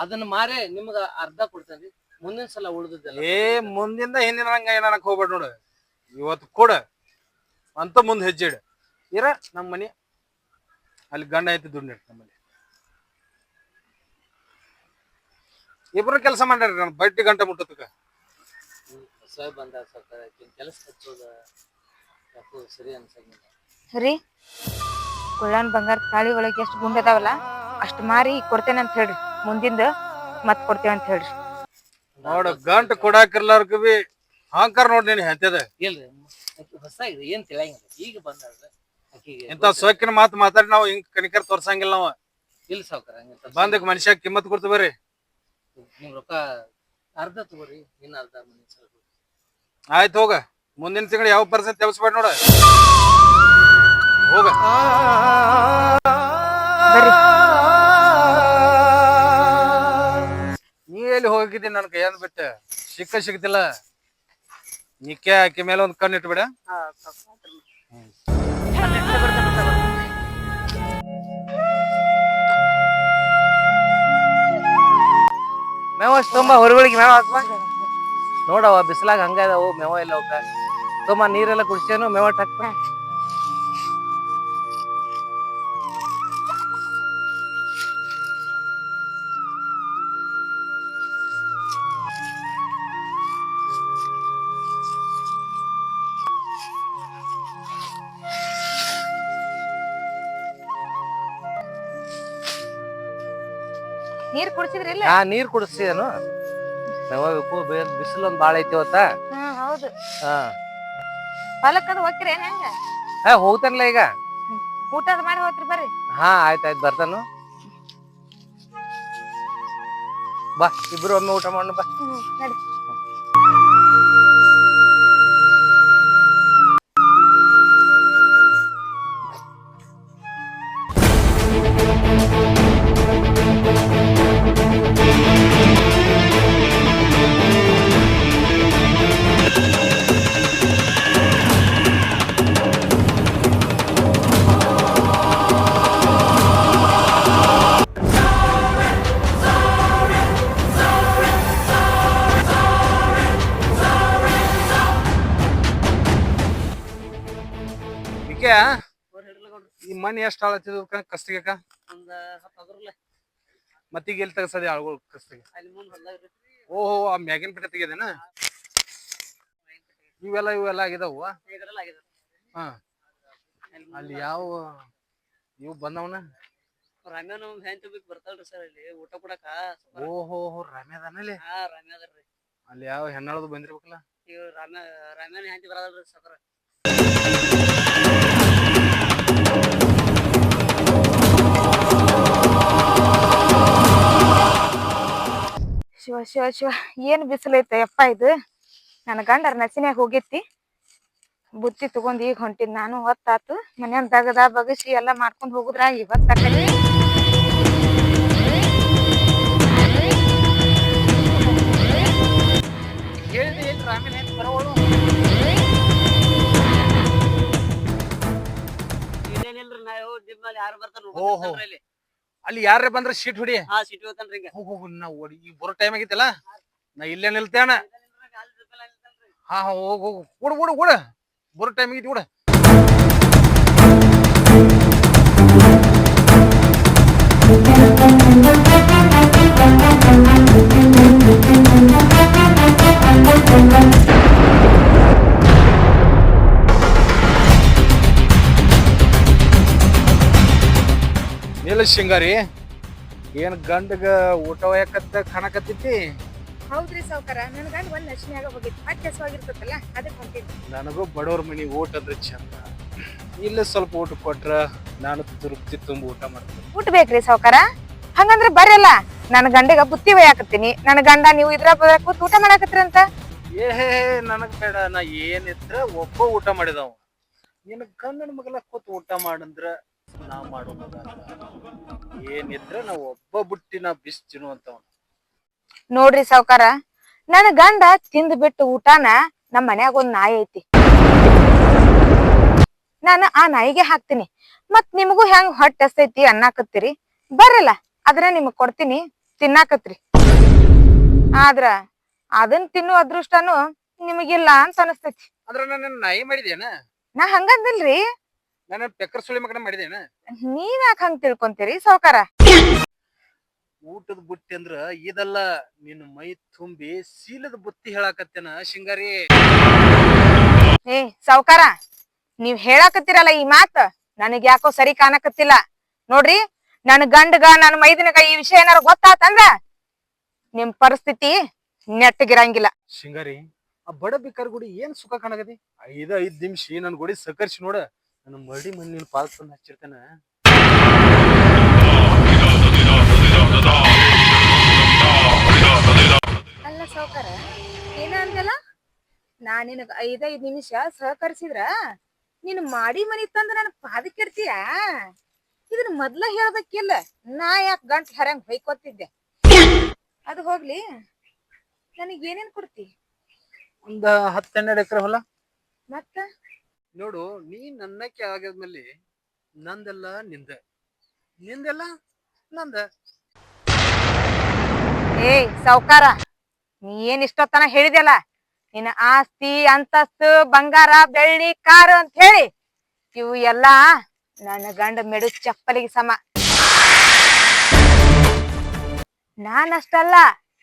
ಅದನ್ನ ಮಾರೇ ನಿಮ್ಗ ಅರ್ಧ ಕೊಡ್ತೇನ್ರಿ. ಮುಂದಿನ ಸಲ ಉಳ್ದದ್ದೆಲ್ಲ ಮುಂದಿಂದ ಹಿಂದಿನ ಹಂಗ ಏನಕ್ ಹೋಗ್ಬೇಡ ನೋಡು. ಇವತ್ತು ಕೊಡ ಅಂತ ಮುಂದ್ ಹೆಜ್ಜೆ ಇಡ ಇರ ನಮ್ಮ ಮನಿ ಅಲ್ಲಿ ಗಂಡ ಐತಿ ದುಡ್ಡು ನಮ್ಮಲ್ಲಿ ಇಬ್ರು ಕೆಲಸ ಮಾಡ್ಯಾರ ನಾನು ಬಡ್ಡಿ ಗಂಟೆ ಮುಟ್ಟತಕ್ಕ. ಹೊಸ ಬಂದ ಸ್ವಲ್ಪ ಕೆಲಸ ಹಚ್ಚೋದ ಯಾಕೋ ಸರಿ ಅನ್ಸಂಗಿಲ್ಲ ರೀ. ಕೊಳ್ಳಾನ್ ಬಂಗಾರ ತಾಳಿ ಒಳಗೆ ಎಷ್ಟು ಗುಂಡ್ ಅದಾವಲ್ಲ ಅಷ್ಟ್ ಮಾರಿ ಕೊಡ್ತೇನೆ ಅಂತ ಹೇಳ್ರಿ. ಮುಂದಿಂದ ಮತ್ ಕೊಡ್ತೇವೆ ಅಂತ ಹೇಳ್ರಿ. ನೋಡ ಗಂಟು ಕೊಡಾಕಿರ್ಲಾರ್ಕ ಬಿ ಅಹಂಕಾರ ನೋಡ್ ನೀನ್ ಹೆಂತದ ಇಲ್ರಿ ಹೊಸ ಇದೆ ಏನ್ ತಿಳಿಯಂಗಿಲ್ಲ. ಈಗ ಬಂದಾಳ್ರಿ ಆಕಿಗೆ ಇಂತ ಸೊಕ್ಕಿನ ಮಾತು ಮಾತಾಡಿ ನಾವು ಹಿಂಗ್ ಕಣಿಕರ್ ತೋರ್ಸಂಗಿಲ್ಲ ನಾವ್. ಇಲ್ಲ ಸಾವ್ಕಾರ ಹಂಗಂತ ಬಂದಕ್ ಮನುಷ್ಯ ಕಿಮ್ಮತ್ ಕೊಡ್ತು ಬರ್ರಿ. ನಿಮ್ ರೊಕ್ಕ ಅರ್ಧ ತಗೋರಿ ಇನ್ನ ಅರ್ಧ ಮುಂದಿನ ಸಲ ಕೊಡ್ರಿ. ಆಯ್ತು ಹೋಗ ಮುಂದಿನ ತಿಂಗಳು ಯಾವ ಪರ್ಸೆಂಟ್ ತೆವಸ್ಬೇಡ ನೋಡ ಹೋಗ. ಬರ್ರಿ. ನೀ ಎಲ್ಲಿ ಹೋಗಿದ್ದಿ ನನ್ ಕೈಯಂದ್ ಬಿಟ್ಟ ಸಿಗ್ತಿಲ್ಲ. ನಿಕ್ಕೆ ಆಕಿ ಮೇಲೆ ಒಂದ್ ಕಣ್ಣು ಇಟ್ಬಿಡ. ಮೇವ ತುಂಬಾ ಹೊರಗಳಿಗೆ ಮೇವ ಹಾಕ್ಬಾ. ನೋಡವ ಬಿಸಿಲಾಗ ಹಂಗ ಇದಾವು ಮೇವ ಇಲ್ಲ ಅವಕ್ಕ. ತುಂಬ ನೀರೆಲ್ಲ ಕುಡಿಸೇನು ಮೇವ ಹಾಕ್ಬ. ನೀರ್ ಕುಡ್ಸಿದ್ರಿ ಇಲ್ಲ? ಹಾ ನೀರ್ ಕುಡಿಸ್ತೀನು ಮೇವ ಬಿಸಿಲು ಒಂದ್ ಬಾಳ ಐತಿ ಇವತ್ತ. ಹೌದು. ಹಾ ಹೊಲಕ್ಕದು ಹೋಗ್ತೀರಿ ಏನ್ ಹೆಂಗ? ಹಾ ಹೋಗ್ತಾನಲ್ಲ ಈಗ. ಊಟದ ಮಾಡಿ ಹೋಗ್ತೀರಿ ಬರ್ರಿ. ಹಾ ಆಯ್ತಾಯ್ತು ಬರ್ತಾನು. ಬಾ ಇಬ್ರು ಒಮ್ಮೆ ಊಟ ಮಾಡೋಣ ಬಾ. ನಡಿ. ಈ ಮನಿ ಎಷ್ಟ್ ಹಾಳತ್ತಿದ್ ಕಸ್ತಿಗೆ ಒಂದ್ 10 ಅದ್ರಲ್ಲ ಮತ್ತೀಗ ಎಲ್ಲಿ ತಗಸದಿ ಆಳ್ಗಳು ಕಸ್ತಿಗೆ? ಅಲ್ಲಿ ಮುಂದ್ ಹೊಲ್ದಾಗ್ರಿ. ಓಹೋ ಆ ಮ್ಯಾಗಿನ ಪೆಟ್ಟೆ ತೆಗೆದೇನ? ಇವೆಲ್ಲ ಆಗಿದಾವು. ಇದ್ರಲ್ಲ ಆಗಿದೆ. ಹಾ ಅಲ್ಲಿ ಯಾವ ಇವು ಬಂದವನ? ರಾಮ್ಯಾನ ಹೆಂತ ಬಿಕ್ ಬರ್ತಾಳ್ರಿ ಸರ್ ಇಲ್ಲಿ ಊಟ ಕೊಡಕ. ಓಹೋ ರಾಮ್ಯದಾನಲ್ಲಿ. ಹಾ ರಾಮ್ಯ ಅದ್ರಿ. ಅಲ್ಲಿ ಯಾವ ಹೆಣ್ಣಾಳದು ಬಂದಿರ್ಬೇಕಲ್ಲ. ಇವ್ ರಾಮ್ಯಾನ ಹೆಂತಿ ಬರದಲ್ರಿ ಸಕರ. ಶಿವ ಶಿವ ಶಿವ ಏನ್ ಬಿಸಿಲೈತೆ ಯಪ್ಪ ಇದು. ನನ್ನ ಗಂಡರ ನಸಿನ್ಯಾಗ ಹೋಗೈತಿ. ಬುತ್ತಿ ತಗೊಂಡ್ ಈಗ ಹೊಂಟಿದ್ ನಾನು. ಹೊತ್ತಾತು ಮನ್ಯಾಗ ದಗದ ಬಗಸಿ ಎಲ್ಲಾ ಮಾಡ್ಕೊಂಡ್ ಹೋಗುದ್ರ ಇವತ್ತ ಇಲ್ಲೇನಿಲ್ರಿ ನಾ ನಿಮ್ ಮೇಲೆ ಯಾರು ಬರ್ತಾರ ಓಹೋ. ಅಲ್ಲಿ ಯಾರೇ ಬಂದ್ರ ಶೀಟ್ ಹೊಡಿ. ಹಾ ಸಿಟಿ ಹೋಗ್ತಾನ್ರಿ ಈಗ. ಹೋಗು ನಾ ಓಡಿ ಈಗ ಬರೋ ಟೈಮ್ ಆಗೈತಲ್ಲ ನಾ ಇಲ್ಲೇ ನಿಲ್ತೇಣ. ಹಾ ಹೋಗು ಓಡ ಬರೋ ಟೈಮ್ ಆಗೈತಿ ಓಡ. ನಿಲ್ಲ ಶಿಂಗಾರಿ ಏನ್ ಗಂಡಗ ಊಟ ಒಯ್ಯಕತ್ತ ಕಾಣಕತ್ತೈತಿ? ಹೌದ್ರಿ ಸಾವ್ಕಾರ. ನನ್ ಗಂಡ ಒಂದ್ ನಸಿನ್ಯಾಗ ಹೋಗೈತಿ. ಮತ್ತೆ ಹಸುವಾಗಿರ್ತೈತಲ್ಲ ಅದಕ್ಕೆ ಹೊಂಟಿದ್ವಿ. ನನಗೂ ಬಡವ್ರ ಮನಿ ಊಟ ಅಂದ್ರೆ ಚಂದ. ಇಲ್ಲೇ ಸ್ವಲ್ಪ ಊಟ ಕೊಟ್ರ ನಾನು ತೃಪ್ತಿ ತುಂಬ ಊಟ ಮಾಡ್ತೀನಿ. ಊಟ ಬೇಕ್ರಿ ಸಾವ್ಕಾರ? ಹಂಗಂದ್ರ ಬರ್ರಲ್ಲ, ನನ್ನ ಗಂಡಗ ಬುತ್ತಿ ಒಯ್ಯಾಕತ್ತೀನಿ. ನನ್ನ ಗಂಡ ನೀವು ಇದ್ರ ಕೂತ್ ಊಟ ಮಾಡಾಕತ್ತೀರಂತ. ನನಗ್ ಬೇಡ, ನಾ ಏನಿದ್ರ ಒಬ್ಬ ಊಟ ಮಾಡಿದವ. ನಿನ್ ಗಂಡನ ಮಗಲ ಕೂತ್ ಊಟ ಮಾಡಂದ್ರ ನಾ ಮಾಡೋ ಮಗ ಏನಿದ್ರ ನಾ ಒಬ್ಬ ಬುಟ್ಟಿ ನಾ ಬಿಸ್ ತಿನ್ನುವಂತವ. ನೋಡ್ರಿ ಸಾವ್ಕಾರ, ನನ್ನ ಗಂಡ ತಿಂದ್ ಬಿಟ್ಟು ಊಟಾನ ನಮ್ ಮನ್ಯಾಗ ಒಂದ್ ನಾಯಿ ಐತಿ. ನಾನು ಆ ನಾಯಿಗೆ ಹಾಕ್ತೀನಿ. ಮತ್ ನಿಮಗೂ ಹೆಂಗ್ ಹೊಟ್ಟೆ ಹಸ್ತೈತಿ ಅನ್ನಾಕತ್ತೀರಿ, ಬರ್ರಲ್ಲ ಅದನ್ನ ನಿಮಗ್ ಕೊಡ್ತೀನಿ, ತಿನ್ನಾಕತ್ರಿ. ಆದ್ರ ಅದನ್ ತಿನ್ನು ಅದೃಷ್ಟನು ನಿಮಗಿಲ್ಲ ಅಂತ ಅನಸ್ತೈತಿ. ಅಂದ್ರ ನನ್ನ ನಾಯಿ ಮಾಡಿದೇನ? ನಾ ಹಂಗಂದಿಲ್ರಿ. ನನ್ನ ಪೆಕ್ಕರ್ ಸುಳಿ ಮಗನ ಮಾಡಿದೇನ? ನೀವ್ ಯಾಕ ಹಂಗ್ ತಿಳ್ಕೊಂತೀರಿ ಸಾವ್ಕಾರ? ಊಟದ ಬುತ್ತಿ ಅಂದ್ರ ಇದಲ್ಲ, ನಿನ್ನ ಮೈ ತುಂಬಿ ಸೀಲದ ಬುತ್ತಿ ಹೇಳಾಕತ್ತೇನ ಶಿಂಗಾರಿ. ಏ ಸಾವ್ಕಾರ, ನೀವ್ ಹೇಳಾಕತ್ತೀರಲ್ಲ ಈ ಮಾತ್ ನನಗ್ ಯಾಕೋ ಸರಿ ಕಾಣಕತ್ತಿಲ್ಲ. ನೋಡ್ರಿ, ನನ್ ಗಂಡಗ ನನ್ ಮೈದನಗ ಈ ವಿಷಯ ಏನಾರ ಗೊತ್ತಾತಂದ್ರ ನಿಮ್ ಪರಿಸ್ಥಿತಿ ನೆಟ್ಟಗಿರಂಗಿಲ್ಲ. ಶಿಂಗಾರಿ, ಆ ಬಡ ಬೇಕಾರ್ ಗುಡಿ ಏನ್ ಸುಖ ಕಾಣಗದಿ? 5 ನಿಮಿಷ ನನ್ ಗುಡಿ ಸಕರ್ಸಿ ನೋಡ, ನನ್ನ ಮಡಿ ಮಣ್ಣಿನ ಪಾಲ್ ತಂದು ಹಚ್ಚಿರ್ತೇನ. ಅಲ್ಲ ಸಾವ್ಕಾರ, ಏನ ಅಂದಲ್ಲ, ನಾ ನಿನಗ 5 ನಿಮಿಷ ಸಹಕರಿಸಿದ್ರ ನೀನ್ ಮಾಡಿ ಮನಿ ತಂದ ನನ್ ಪಾದಕ್ಕಿರ್ತೀಯ? ಇದನ್ನ ಮೊದ್ಲ ಹೇಳ್ಬೇಕಿಲ್ಲ, ನಾ ಯಾಕೆ ಗಂಟ್ ಹರಂಗ್ ಹೊಯ್ಕೋತಿದ್ದೆ. ಅದು ಹೋಗ್ಲಿ, ನನಗ್ ಏನೇನ್ ಕೊಡ್ತಿ? ಒಂದ 10-12 ಎಕರೆ ಹೊಲ. ಮತ್ತ ನೋಡು, ನೀ ನನ್ನಕ್ಕೆ ಆಗಿದ್ಮೇಲೆ ನಂದೆಲ್ಲ ನಿಂದ, ನಿಂದೆಲ್ಲ ನಂದ. ಏಯ್ ಸಾವ್ಕಾರ, ನೀ ಏನ್ ಇಷ್ಟೊತ್ತನ ಹೇಳಿದೆಲ್ಲ, ನಿನ್ನ ಆಸ್ತಿ ಅಂತಸ್ತು ಬಂಗಾರ ಬೆಳ್ಳಿ ಕಾರು ಅಂತ ಹೇಳಿ ಇವು ಎಲ್ಲಾ ನನ್ನ ಗಂಡ ಮೆಡು ಚಪ್ಪಲಿಗೆ ಸಮ. ನಾನಷ್ಟಲ್ಲ,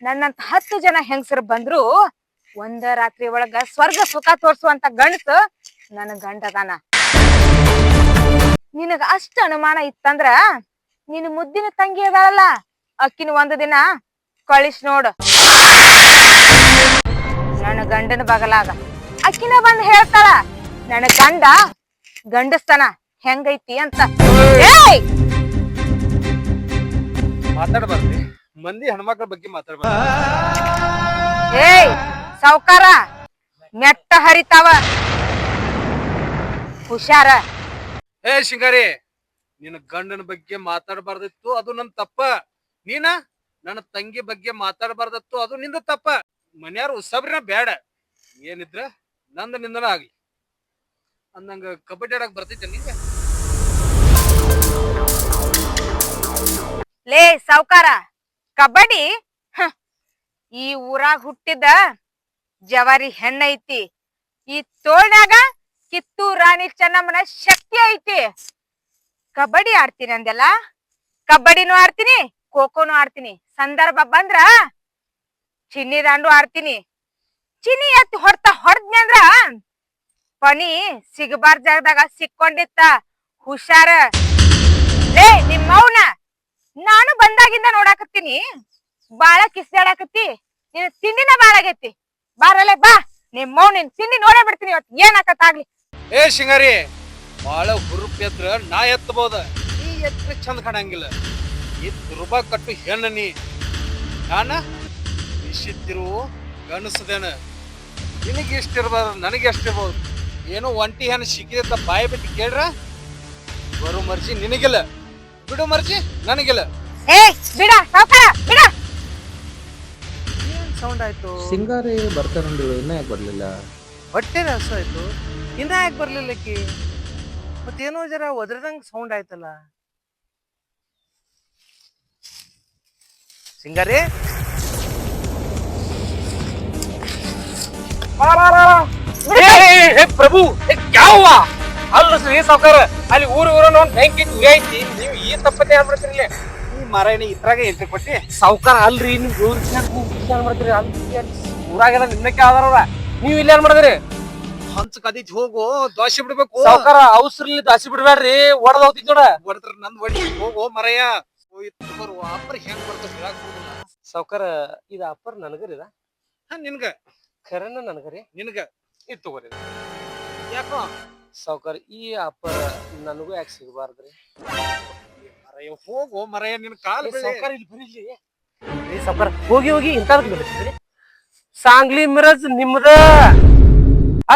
ನನ್ನಂತ 10 ಜನ ಹೆಂಗಸರು ಬಂದ್ರು ಒಂದ ರಾತ್ರಿ ಒಳಗ ಸ್ವರ್ಗ ಸುಖ ತೋರ್ಸುವಂತ ಗಂಡಸು ನನ್ನ ಗಂಡದಾನ. ನಿನಗ ಅಷ್ಟ ಅನುಮಾನ ಇತ್ತಂದ್ರ ನಿನ್ ಮುದ್ದಿನ ತಂಗಿ ಅದಾಳಲ್ಲ, ಅಕ್ಕಿನ ಒಂದು ದಿನ ಕಳಿಸ್ ನೋಡು ನನ್ನ ಗಂಡನ ಬಗಲಾಗ. ಅಕ್ಕಿನ ಬಂದ್ ಹೇಳ್ತಾಳ ನನ್ನ ಗಂಡ ಗಂಡಸ್ತನ ಹೆಂಗೈತಿ ಅಂತ. ಏಯ್ ಮಾತಾಡಬಾರ್ದು, ಮಂದಿ ಹೆಣ್ಮಕ್ಳ ಬಗ್ಗೆ ಮಾತಾಡ್ಬಾರ್ದು. ಏಯ್ ಸಾವ್ಕಾರ, ಮೆಟ್ಟ ಹರಿತಾವ, ಹುಷಾರ. ಏ ಶಿಂಗಾರಿ, ನಿನ್ನ ಗಂಡನ ಬಗ್ಗೆ ಮಾತಾಡಬಾರ್ದಿತ್ತು, ಅದು ನನ್ ತಪ್ಪ. ನೀನ ನನ್ನ ತಂಗಿ ಬಗ್ಗೆ ಮಾತಾಡಬಾರ್ದತ್ತು, ಅದು ನಿಂದ ತಪ್ಪ. ಮನ್ಯಾರು ಉಸಬ್ರಿನ ಬೇಡ, ಏನಿದ್ರ ನಂದ ನಿಂದನ ಆಗ್ಲಿ. ಅಂದಂಗ ಕಬಡ್ಡಿ ಆಡಕ್ ಬರ್ತೈತೆ ನಿಂಗೆ? ಲೇ ಸಾವ್ಕಾರ, ಕಬಡ್ಡಿ ಈ ಊರಾಗ ಹುಟ್ಟಿದ ಜವಾರಿ ಹೆಣ್ಣ ಐತಿ. ಈ ತೋಳ್ನಾಗ ಕಿತ್ತೂರ್ ರಾಣಿ ಚೆನ್ನಮ್ಮನ ಶಕ್ತಿ ಐತಿ. ಕಬಡ್ಡಿ ಆಡ್ತೀನಿ ಅಂದೆಲ್ಲ, ಕಬಡ್ಡಿನೂ ಆಡ್ತೀನಿ, ಖೋಖೋನು ಆಡ್ತೀನಿ. ಸಂದರ್ಭ ಬಂದ್ರ ಚಿನ್ನಿ ದಾಂಡು ಆಡ್ತೀನಿ. ಚಿನ್ನಿ ಎತ್ತಿ ಹೊಡ್ದ್ನಿ ಅಂದ್ರ ಪನಿ ಸಿಗಬಾರ್ ಜಾಗದಾಗ ಸಿಕ್ಕೊಂಡಿತ್ತ, ಹುಷಾರ. ಲೇ ನಿಮ್ಮವ್ನ, ನಾನು ಬಂದಾಗಿಂದ ನೋಡಾಕತ್ತೀನಿ, ಬಾಳ ಕಿಸ್ದಾಡಾಕತ್ತಿ. ನಿನ್ ತಿಂಡಿನ ಬಾಳಾಗೈತಿ. ಬಾರಲ್ಲೇ ಬಾ, ನಿಮ್ಮವ್ ನಿನ್ ತಿಂಡಿ ನೋಡೇ ಬಿಡ್ತೀನಿ ಇವತ್ತು ಏನಾಕತ್ತಾಗ್ಲಿ. ಏ ಶಿಂಗಾರಿ, ಬಾಳ ಹುರುಪ್ ಎದ್ರ ನಾ ಎತ್ತಬಹುದ, ನೀ ಎತ್ರ ಚಂದ ಕಾಣಂಗಿಲ್ಲ. ಈ ದುರ್ಬಾ ಕಟ್ಟು ಹೆಣ್ಣ ನೀ, ನಾನ ನಿಶ್ಚಿತ್ತಿರು ಗಣಸದೇನ. ನಿನಗೆ ಎಷ್ಟಿರ್ಬಾರ್ದು, ನನಗೆ ಎಷ್ಟಿರ್ಬೋದು. ಏನೋ ಒಂಟಿ ಹೆಣ್ಣು ಸಿಕ್ಕಿದ ಬಾಯಿ ಬಿಟ್ಟು ಕೇಳ್ರ, ಬರೋ ಮರ್ಜಿ ನಿನಗಿಲ್ಲ, ಬಿಡು ಮರ್ಜಿ ನನಗಿಲ್ಲ. ಏ ಬಿಡ ಸಾವ್ಕಾರ, ಬಿಡ. ಏನ್ ಸೌಂಡ್ ಆಯ್ತು? ಸಿಂಗಾರಿ ಬರ್ತಾರಂದ್ರು, ಇನ್ನ ಯಾಕೆ ಬರ್ಲಿಲ್ಲ? ಹೊಟ್ಟೆ ಹಸು ಆಯ್ತು, ಇನ್ನ ಯಾಕೆ ಬರ್ಲಿಲ್ಲಕ್ಕಿ? ಮತ್ತೇನೋ ಜರ ಒದ್ರದಂಗ್ ಸೌಂಡ್ ಆಯ್ತಲ್ಲ. ಸಿಂಗಾರಿ, ಪ್ರಭು ಯಾವ ಅಲ್ಲ ಶ್ರೀ ಸಾವ್ಕಾರ, ಅಲ್ಲಿ ಊರ ಬೆಂಕಿ ಉರಿ ಐತಿ, ನೀವು ಈ ತಪ್ಪತ್ತೆ ಹೇಳ್ಬಿಡ್ತೀರಿ. ಈ ಮಾರಾಯಣ ಇದ್ರಾಗ ಎಂಟ್ರಿ ಕೊಟ್ಟಿ ಸಾವ್ಕಾರ ಅಲ್ರಿ, ನಿಮ್ಗೆ ವಿಚಾರ ಮಾಡ್ತೀರಿ. ಅಲ್ಲಿ ಊರಾಗೆಲ್ಲ ನಿನ್ನಕ್ಕೆ ಆದಾರವ್ರ, ನೀವ್ ಇಲ್ಲಿ ಏನ್ ಮಾಡಿದ್ರಿ? ಹಂಚ ಕದಿತ್ ಹೋಗು, ದೋಸೆ ಬಿಡ್ಬೇಕು ಸಾವ್ಕಾರ. ಅವಸರಲ್ಲಿ ದೋಸೆ ಬಿಡ್ಬೇಡ್ರಿ, ಒಡದ್ ಹೋಗ್ತಿದ್ ನೋಡ. ಹೊಡೆದ್ರ ನಂದ್ ಹೊಡಿ, ಹೋಗೋ ಮರಯ್ಯ. ಅಪ್ಪರ್ ಹೆಂಗ್ ಬರ್ತಾರ ಸಾವ್ಕಾರ? ಇದು ಅಪ್ಪರ್ ನನಗರಿ, ನಿನ್ಗ ಖರೇನ ನನಗರಿ? ನಿನ್ಗ ಇದು ತಗೋರಿ. ಯಾಕೋ ಸಾವ್ಕಾರ ಈ ಆಫರ್ ನನಗೂ ಯಾಕೆ ಸಿಗಬಾರ್ದ್ರಿ? ಮರಯ್ಯ ಹೋಗು ಮರಯ್ಯ ನಿನ್ ಕಾಲ್ ಸಾವ್ಕಾರ ಇಲ್ಲಿ ಬರೀಲಿ. ಸಾವ್ಕಾರ ಹೋಗಿ ಹೋಗಿ ಇಂಥದಕ್ಕೆ ಬಿಡ್ತೀರಿ. ಸಾಂಗ್ಲಿ ಮಿರಜ್ ನಿಮ್ದ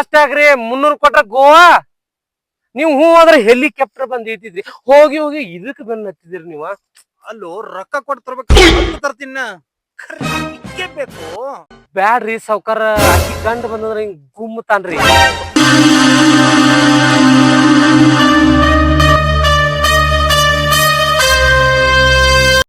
ಅಷ್ಟಾಗ್ರಿ 300 ಕೊಟ್ರ ಗೋವಾ. ನೀವು ಹೂ ಆದ್ರೆ ಹೆಲಿಕಾಪ್ಟರ್ ಬಂದ್ ಇಳ್ತಿದ್ರಿ. ಹೋಗಿ ಹೋಗಿ ಇದಕ್ ಬಂದ್ ಹತ್ತಿದ್ರಿ ನೀವ. ಅಲ್ಲೋ ರೊಕ್ಕ ಕೊಟ್ಟು ತರ್ಬೇಕು ತರ್ತೀನ ಬೇಕು. ಬ್ಯಾಡ್ರಿ ಸಾವ್ಕಾರ, ಅಕ್ಕಿ ಗಂಡ ಬಂದಂದ್ರ ಹಿಂಗ್ ಗುಮ್ಮತಾನ್ರಿ.